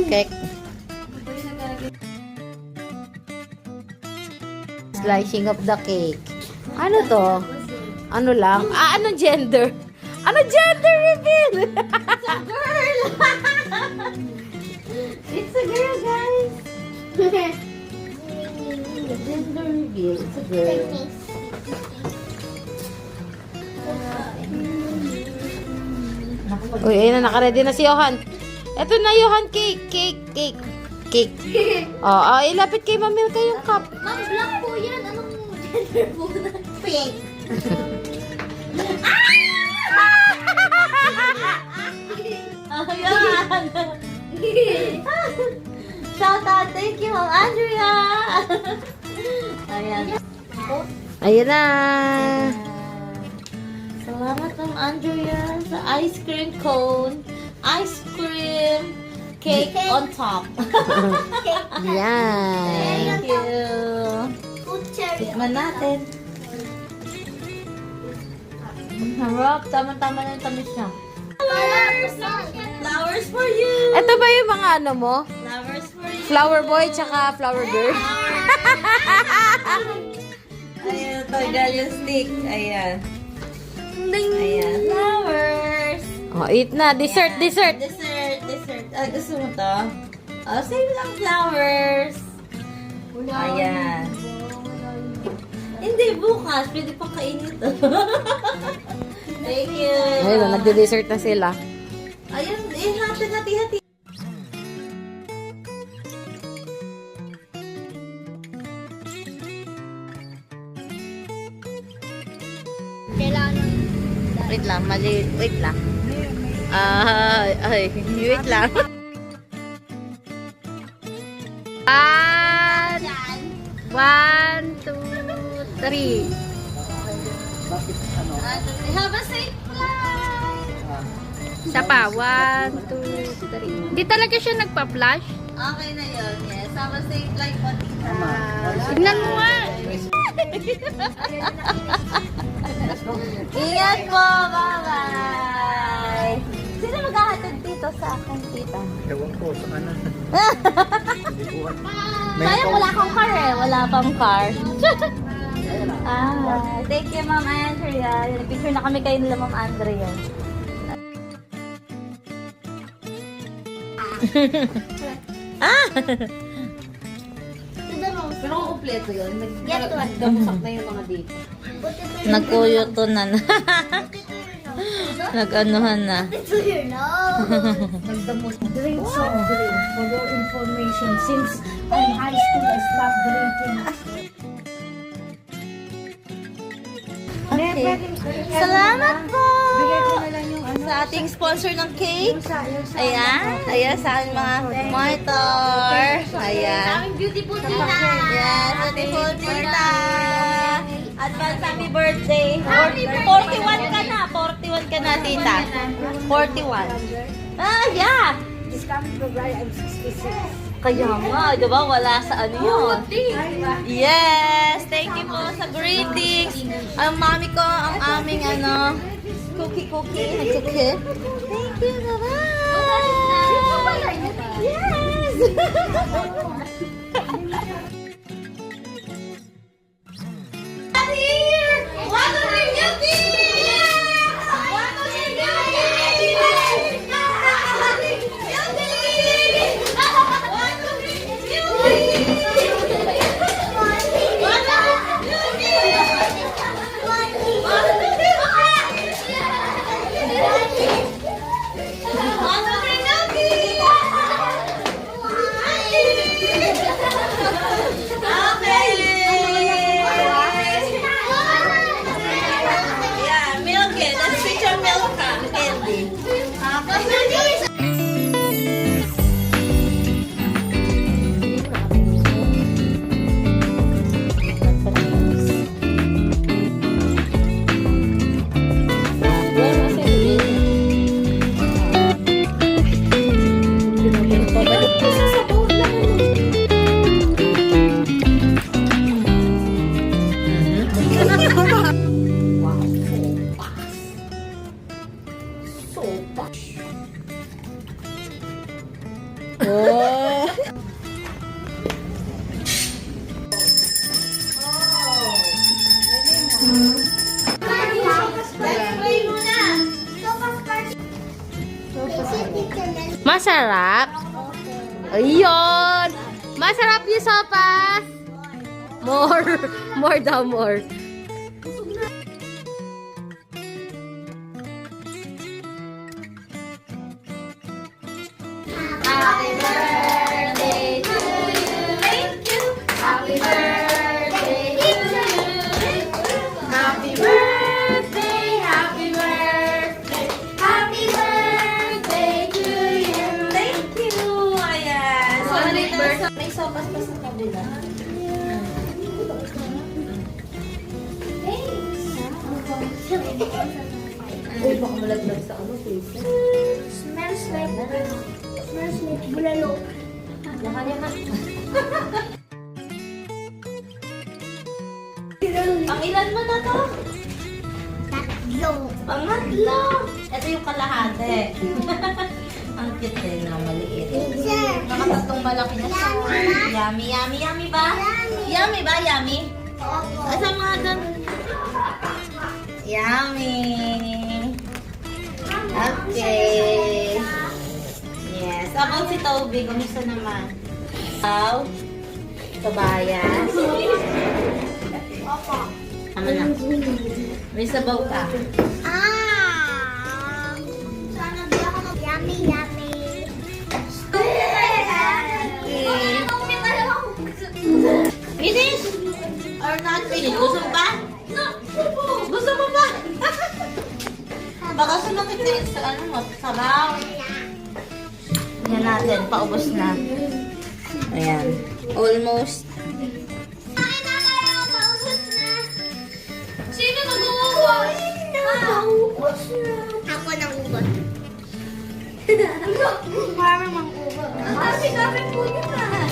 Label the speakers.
Speaker 1: Cake. Slicing of the cake. Ano to? Ano lang? Anong gender? Ano gender reveal?
Speaker 2: It's a girl! It's a girl, guys!
Speaker 1: Gender reveal. It's a girl. Uy, ayun na, nakaready na si Johan. Eto na, Johan, cake, cake, cake, cake. Ilapit kay Mamil kayong cup.
Speaker 2: Ma'am, black po yan. Anong gender po na? Pink. Ayan! Shout out, thank you, Ma'am Andrea! Ayan.
Speaker 1: Ayun na.
Speaker 2: Salamat, Ma'am Andrea, sa ice cream cone. Ice cream cake on top.
Speaker 1: Yan.
Speaker 2: Thank you. Tikman natin. Harap, tama-tama na yung tamis niya. Flowers! Flowers for you!
Speaker 1: Ito ba yung mga ano mo?
Speaker 2: Flowers for you!
Speaker 1: Flower boy tsaka flower girl?
Speaker 2: Ayan, ito, galleon stick. Ayan. Ayan. Flowers!
Speaker 1: Eat na. Dessert, dessert.
Speaker 2: Dessert, dessert. Gusto mo to? Same lang flowers. Ayan. Hindi, bukas. Pwede pang kainin to. Thank you.
Speaker 1: Ayun, nagde-dessert na sila.
Speaker 2: Ayun, hati-hati.
Speaker 1: Wait lang, mali. Wait lang. Wait lang. One, two, three.
Speaker 2: Have a safe flight!
Speaker 1: Isa pa. One, two, three. Hindi talaga siya nagpa-flash.
Speaker 2: Okay na yun, yes. Have a safe flight po, tita.
Speaker 1: Tignan mo nga.
Speaker 2: Ingat po! Bye-bye! Sino maghahatid dito sa akin, tita?
Speaker 3: Ewan ko sa kanan.
Speaker 2: Sayang wala kang car eh. Wala pang car. Thank you, Ma'am Andrea. Picture na kami kayo nila, Ma'am Andrea.
Speaker 1: Pero kung kompleto yun,
Speaker 2: nagdamusak
Speaker 1: na yung mga dito.
Speaker 2: Nagkuyuto na. Nag-anuhan na.
Speaker 4: Drink soft drink for your information. Since I'm high school, I stopped drinking.
Speaker 2: Salamat po!
Speaker 4: Bigay ko na lang yung ano.
Speaker 2: Sa ating sponsor ng cake.
Speaker 4: Yung sa
Speaker 2: Ayan. Ayan sa aking mga monitor. Ayan.
Speaker 4: beautiful tita.
Speaker 2: Yes, beautiful tita. Advance happy birthday. 41 ka na. 41 ka na, tita. 41. Yeah.
Speaker 4: This coming February, I'm 66.
Speaker 2: Kaya nga, di ba? Wala sa ano yun. Yes! Thank you po sa greetings. Ang mami ko, ang aming ano, cookie. Nag-cookie. Thank you, bye-bye! Yes! Here! What a beauty! What a beauty!
Speaker 1: Masarap? Ayun! Masarap yung sopas! More! More daw, more.
Speaker 2: Happy birthday to you. Thank you. Happy birthday to you. Happy birthday, happy birthday. Happy birthday to you. Thank you. Ayan. So, may sopas pa sa kabila. Uy, baka malaglag sa ano, please.
Speaker 4: Smells like bulalo.
Speaker 2: Ang ilan mo na to?
Speaker 4: Tatlo.
Speaker 2: Pangatlo. Ito yung kalahati. Ang cute din na maliit. Nakatatlong malaki na siya. Yummy, yummy, yummy ba? Yummy ba? Yummy? Asa mga doon? Yummy. Okay. Yes. About si Toby, kumusta naman? Wow. Tobias. Tama na. May sabaw ka.
Speaker 4: Sana di ako yummy, yummy.
Speaker 2: Finish? Or not finish? Gusto mo pa? Gusto mo pa? Baka sumakit na yun sa ano mo, sabaw. Yan natin, paubos na. Ayan. Almost. Sino nag-uubos?
Speaker 4: Ako nang ubod. Marami mang ubod.
Speaker 2: Ang dami-dami po yun ah.